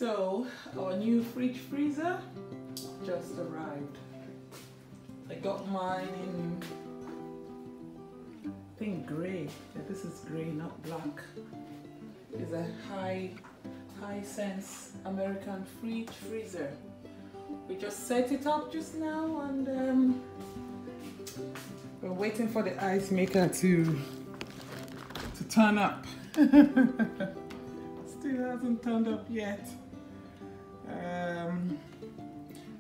So our new fridge freezer just arrived. I got mine in, I think, grey. Yeah, this is grey, not black. It's a Hisense American fridge freezer. We just set it up just now, and we're waiting for the ice maker to turn up. Still hasn't turned up yet.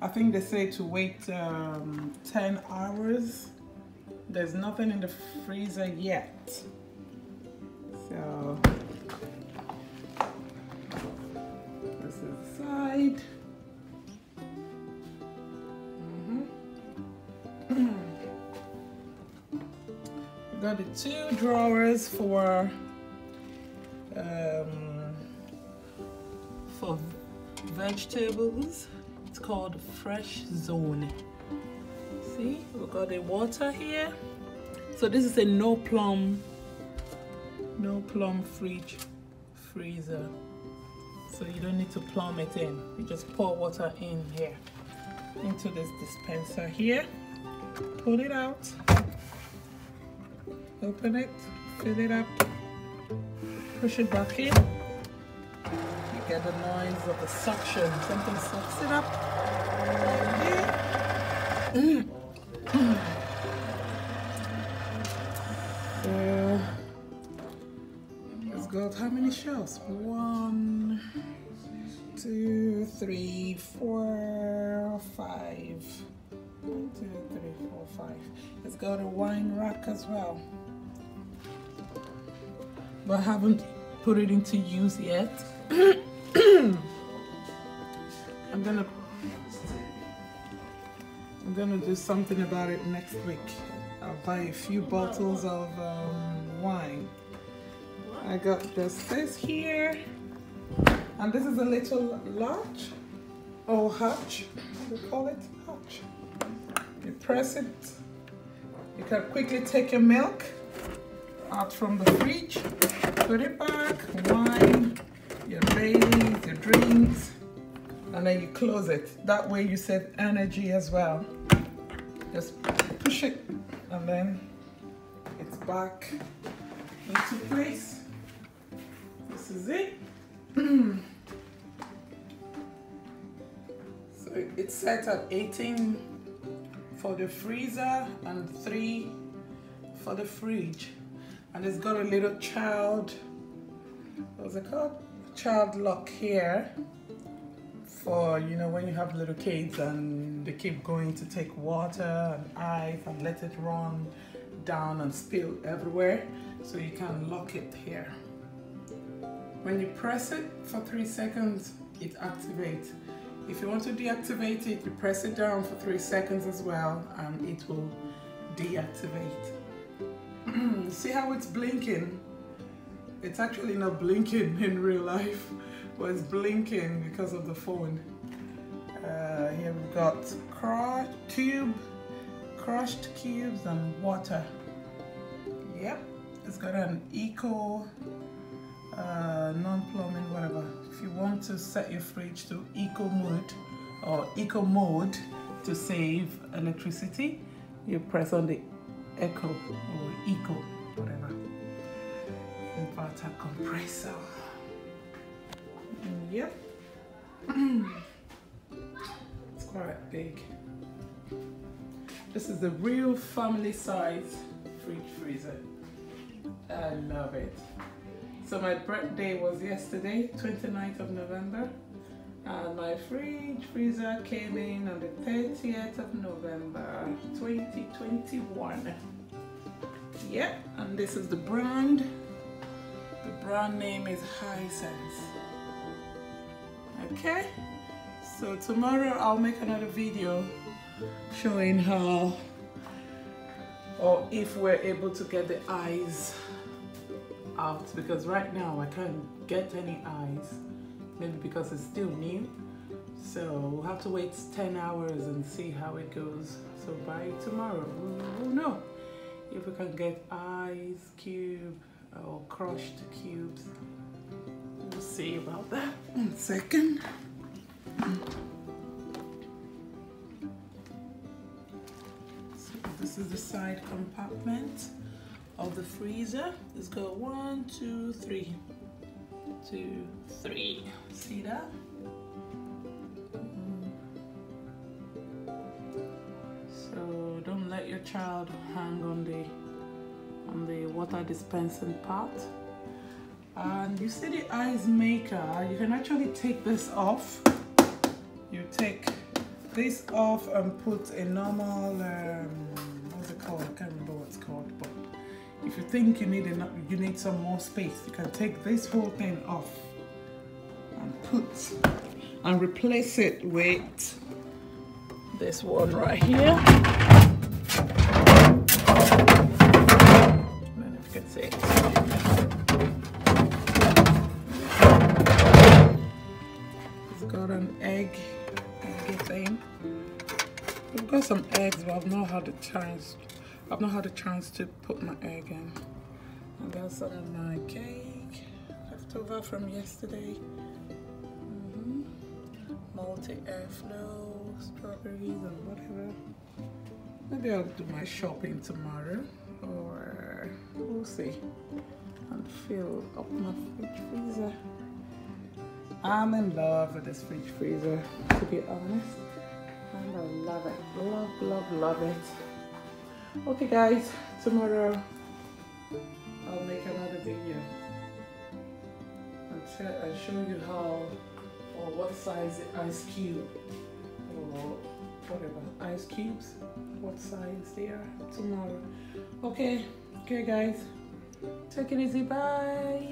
I think they say to wait 10 hours. There's nothing in the freezer yet. So this is the side. We got the 2 drawers for vegetables. It's called Fresh Zone. See, we've got the water here. So this is a no plumb fridge freezer. So you don't need to plumb it in. You just pour water in here into this dispenser here. Pull it out. Open it. Fill it up. Push it back in. You get the noise of the suction. Something sucks it up. So it's got how many shelves? 1, 2, 3, 4, 5. 1, 2, 3, 4, 5. It's got a wine rack as well, but I haven't put it into use yet. I'm gonna do something about it next week. I'll buy a few bottles of wine. I got this here, and this is a little latch or hatch. We call it hatch. You press it. You can quickly take your milk out from the fridge, put it back, wine, your Baileys, your drinks, and then you close it. That way you save energy as well. Just push it, and then it's back into place. This is it. So it's set at 18 for the freezer and 3 for the fridge. And it's got a little child, what's it called? Child lock here for, you know, when you have little kids and they keep going to take water and ice and let it run down and spill everywhere. So you can lock it here. When you press it for 3 seconds, it activates. If you want to deactivate it, you press it down for 3 seconds as well, and it will deactivate. See how it's blinking? It's actually not blinking in real life, but it's blinking because of the phone. Here we've got crushed cubes and water. Yep, it's got an eco, non-plumbing, whatever. If you want to set your fridge to eco mode to save electricity, you press on the eco or eco, whatever. Inverter compressor. Yep. It's quite big. This is the real family size fridge freezer. I love it. So my birthday was yesterday, 29th of November, and my fridge freezer came in on the 30th of November 2021. Yep, and this is the brand. The brand name is Hisense. Okay, so tomorrow I'll make another video showing how, or if we're able to get the eyes out, because right now I can't get any eyes, maybe because it's still new. So we'll have to wait 10 hours and see how it goes. So by tomorrow we'll know if we can get eyes, cube, or crushed cubes. We'll see about that. 1 second. So this is the side compartment of the freezer. It's got 1, 2, 3. 2, 3. See that? So don't let your child hang on the water dispensing part. And you see the ice maker, you can actually take this off. You take this off and put a normal what's it called? I can't remember what it's called, but if you think you need some more space, you can take this whole thing off and replace it with this one right here. And if you can see it. It's got an egg thing. We've got some eggs, but I've not had a chance to put my egg in. I got some of my cake left over from yesterday. Multi-airflow, strawberries and whatever. Maybe I'll do my shopping tomorrow, or we'll see. And fill up my fridge freezer. I'm in love with this fridge freezer, to be honest. And I love it. Love, love, love it. Okay guys, tomorrow I'll make another video and show you how or what size the ice cube or whatever ice cubes, what size they are tomorrow. Okay guys, take it easy. Bye.